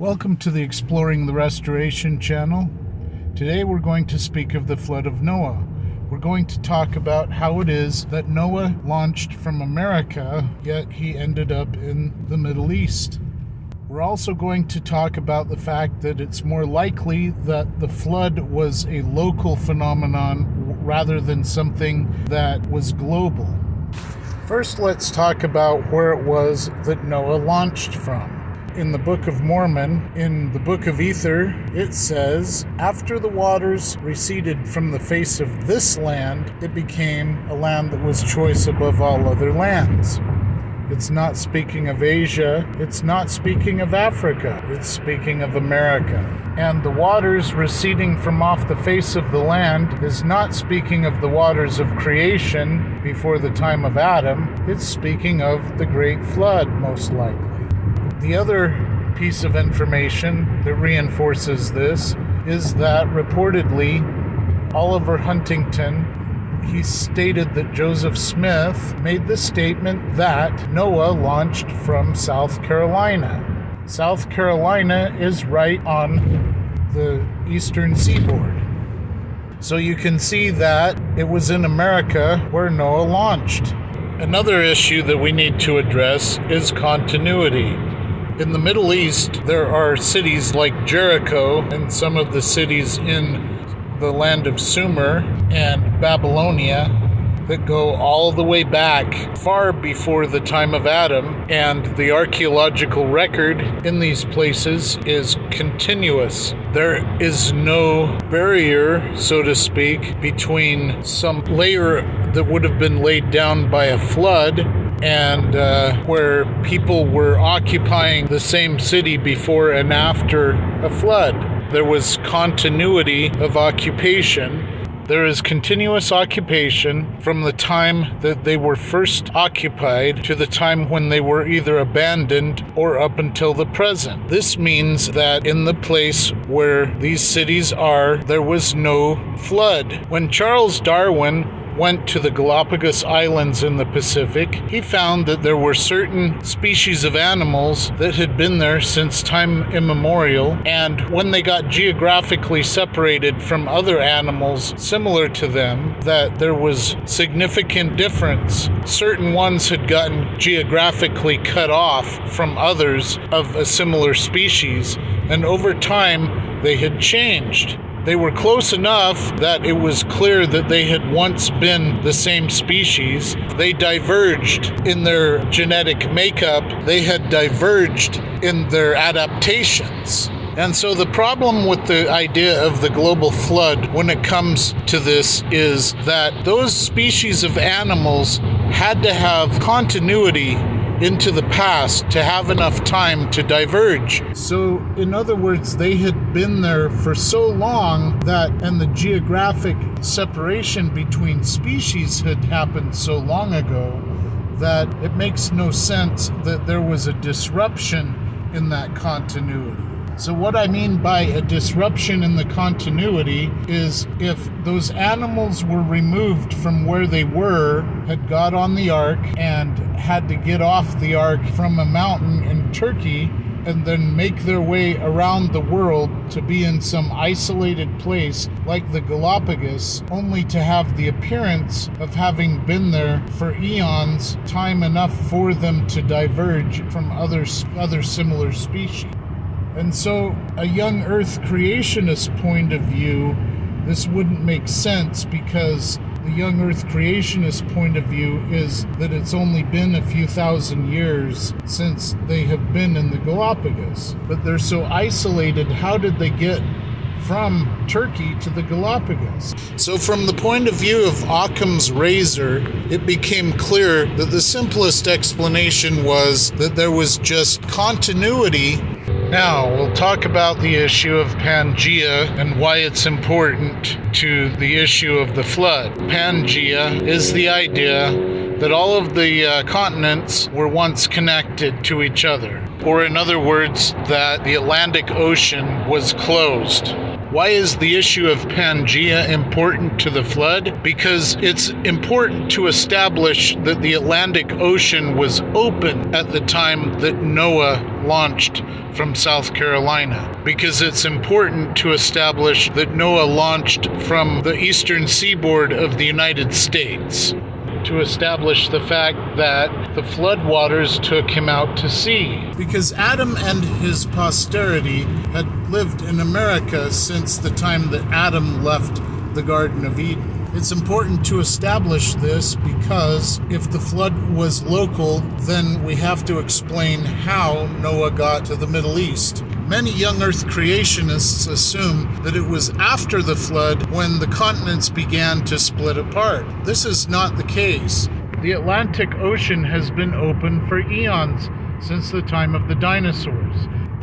Welcome to the Exploring the Restoration channel. Today we're going to speak of the flood of Noah. We're going to talk about how it is that Noah launched from America, yet he ended up in the Middle East. We're also going to talk about the fact that it's more likely that the flood was a local phenomenon rather than something that was global. First, let's talk about where it was that Noah launched from. In the Book of Mormon, in the Book of Ether, it says, "After the waters receded from the face of this land, it became a land that was choice above all other lands." It's not speaking of Asia, it's not speaking of Africa, it's speaking of America. And the waters receding from off the face of the land is not speaking of the waters of creation before the time of Adam, it's speaking of the Great Flood, most likely. The other piece of information that reinforces this is that reportedly Oliver Huntington, he stated that Joseph Smith made the statement that Noah launched from South Carolina. South Carolina is right on the eastern seaboard. So you can see that it was in America where Noah launched. Another issue that we need to address is continuity. In the Middle East, there are cities like Jericho and some of the cities in the land of Sumer and Babylonia that go all the way back far before the time of Adam, and the archaeological record in these places is continuous. There is no barrier, so to speak, between some layer that would have been laid down by a flood and where people were occupying the same city before and after a flood. There was continuity of occupation. There is continuous occupation from the time that they were first occupied to the time when they were either abandoned or up until the present. This means that in the place where these cities are, there was no flood. When Charles Darwin went to the Galapagos Islands in the Pacific, he found that there were certain species of animals that had been there since time immemorial, and when they got geographically separated from other animals similar to them, that there was significant difference. Certain ones had gotten geographically cut off from others of a similar species, and over time they had changed. They were close enough that it was clear that they had once been the same species. They diverged in their genetic makeup. They had diverged in their adaptations. And so the problem with the idea of the global flood when it comes to this is that those species of animals had to have continuity into the past to have enough time to diverge. So, in other words, they had been there for so long that, and the geographic separation between species had happened so long ago, that it makes no sense that there was a disruption in that continuity. So what I mean by a disruption in the continuity is if those animals were removed from where they were, had got on the ark and had to get off the ark from a mountain in Turkey and then make their way around the world to be in some isolated place like the Galapagos, only to have the appearance of having been there for eons, time enough for them to diverge from other similar species. And so, a young Earth creationist point of view, this wouldn't make sense because the young Earth creationist point of view is that it's only been a few thousand years since they have been in the Galapagos. But they're so isolated, how did they get from Turkey to the Galapagos? So from the point of view of Occam's razor, it became clear that the simplest explanation was that there was just continuity. Now, we'll talk about the issue of Pangea and why it's important to the issue of the flood. Pangea is the idea that all of the continents were once connected to each other. Or in other words, that the Atlantic Ocean was closed. Why is the issue of Pangaea important to the flood? Because it's important to establish that the Atlantic Ocean was open at the time that Noah launched from South Carolina. Because it's important to establish that Noah launched from the eastern seaboard of the United States. To establish the fact that the floodwaters took him out to sea. Because Adam and his posterity had lived in America since the time that Adam left the Garden of Eden. It's important to establish this because if the flood was local, then we have to explain how Noah got to the Middle East. Many young Earth creationists assume that it was after the flood when the continents began to split apart. This is not the case. The Atlantic Ocean has been open for eons, since the time of the dinosaurs.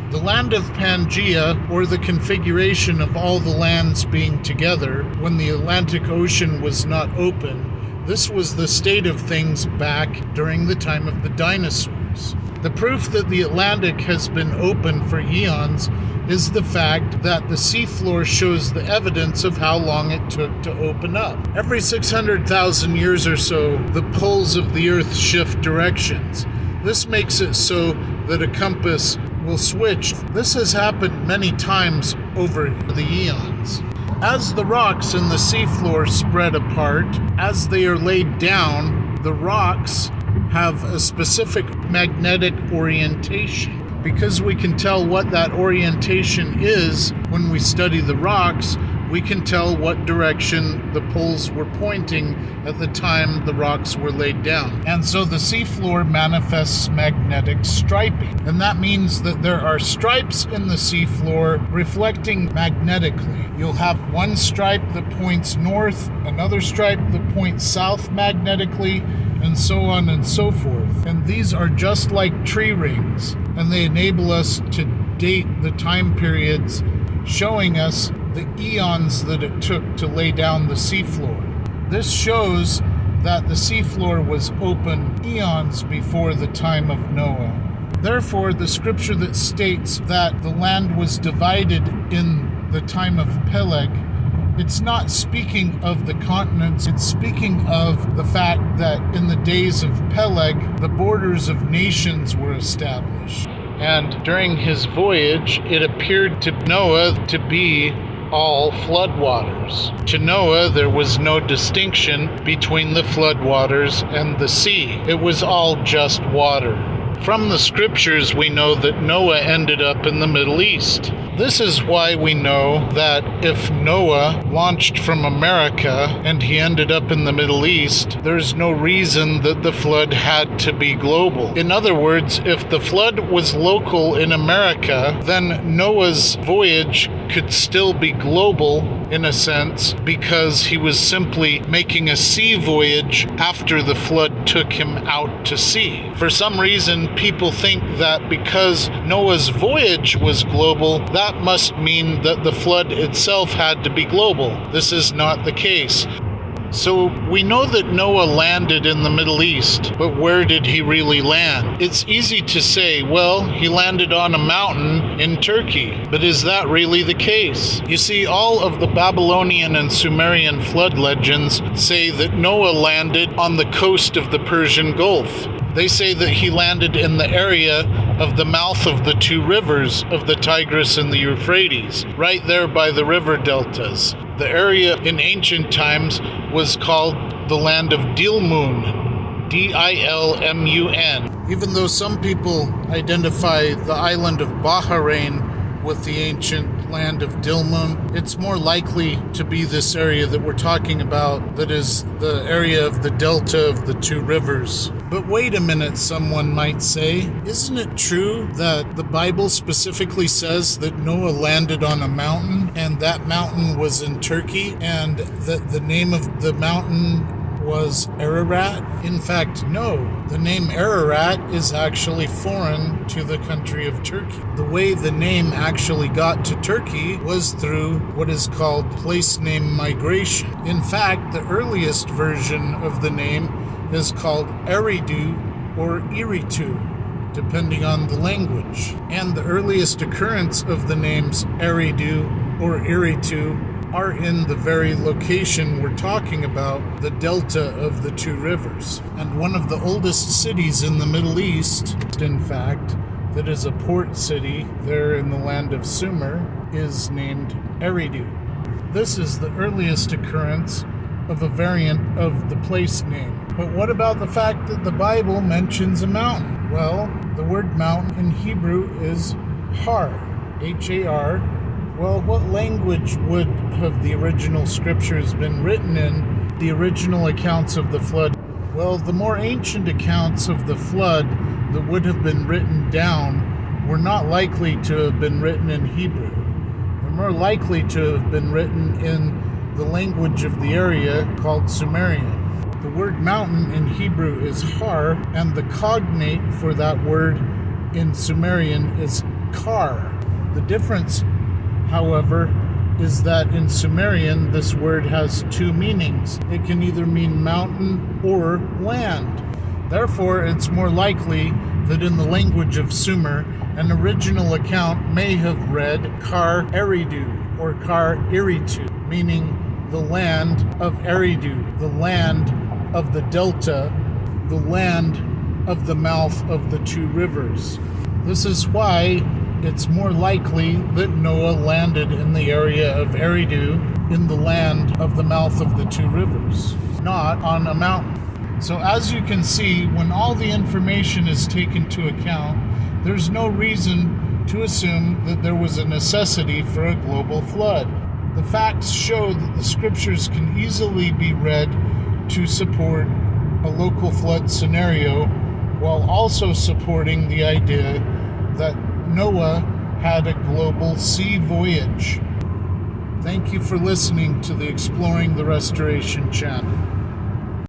The land of Pangaea, or the configuration of all the lands being together when the Atlantic Ocean was not open, this was the state of things back during the time of the dinosaurs. The proof that the Atlantic has been open for eons is the fact that the seafloor shows the evidence of how long it took to open up. Every 600,000 years or so, the poles of the Earth shift directions. This makes it so that a compass will switch. This has happened many times over the eons. As the rocks in the seafloor spread apart, as they are laid down, the rocks have a specific magnetic orientation. Because we can tell what that orientation is when we study the rocks, we can tell what direction the poles were pointing at the time the rocks were laid down. And so the seafloor manifests magnetic striping. And that means that there are stripes in the seafloor reflecting magnetically. You'll have one stripe that points north, another stripe that points south magnetically, and so on and so forth. And these are just like tree rings, and they enable us to date the time periods, showing us the eons that it took to lay down the seafloor. This shows that the seafloor was open eons before the time of Noah. Therefore, the scripture that states that the land was divided in the time of Peleg, it's not speaking of the continents, it's speaking of the fact that in the days of Peleg, the borders of nations were established. And during his voyage, it appeared to Noah to be all floodwaters. To Noah, there was no distinction between the floodwaters and the sea. It was all just water. From the scriptures, we know that Noah ended up in the Middle East. This is why we know that if Noah launched from America and he ended up in the Middle East, there's no reason that the flood had to be global. In other words, if the flood was local in America, then Noah's voyage could still be global in a sense, because he was simply making a sea voyage after the flood took him out to sea. For some reason, people think that because Noah's voyage was global, that must mean that the flood itself had to be global. This is not the case. So we know that Noah landed in the Middle East, but where did he really land? It's easy to say, well, he landed on a mountain in Turkey, but is that really the case? You see, all of the Babylonian and Sumerian flood legends say that Noah landed on the coast of the Persian Gulf. They say that he landed in the area of the mouth of the two rivers of the Tigris and the Euphrates, right there by the river deltas. The area in ancient times was called the land of Dilmun, D-I-L-M-U-N. Even though some people identify the island of Bahrain with the ancient land of Dilmun, it's more likely to be this area that we're talking about, that is the area of the delta of the two rivers. But wait a minute, someone might say, isn't it true that the Bible specifically says that Noah landed on a mountain, and that mountain was in Turkey, and that the name of the mountain was Ararat? In fact, no. The name Ararat is actually foreign to the country of Turkey. The way the name actually got to Turkey was through what is called place name migration. In fact, the earliest version of the name is called Eridu or Iritu, depending on the language. And the earliest occurrence of the names Eridu or Eridu, are in the very location we're talking about, the delta of the two rivers. And one of the oldest cities in the Middle East, in fact, that is a port city there in the land of Sumer, is named Eridu. This is the earliest occurrence of a variant of the place name. But what about the fact that the Bible mentions a mountain? Well, the word mountain in Hebrew is har, H-A-R. Well, what language would have the original scriptures been written in, the original accounts of the flood? Well, the more ancient accounts of the flood that would have been written down were not likely to have been written in Hebrew. They're more likely to have been written in the language of the area called Sumerian. The word mountain in Hebrew is har, and the cognate for that word in Sumerian is kar. The difference, however, is that in Sumerian this word has two meanings. It can either mean mountain or land. Therefore, it's more likely that in the language of Sumer, an original account may have read Kar Eridu or Kar Iritu, meaning the land of Eridu, the land of the delta, the land of the mouth of the two rivers. This is why it's more likely that Noah landed in the area of Eridu, in the land of the mouth of the two rivers, not on a mountain. So as you can see, when all the information is taken into account, there's no reason to assume that there was a necessity for a global flood. The facts show that the scriptures can easily be read to support a local flood scenario, while also supporting the idea that Noah had a global sea voyage. Thank you for listening to the Exploring the Restoration channel.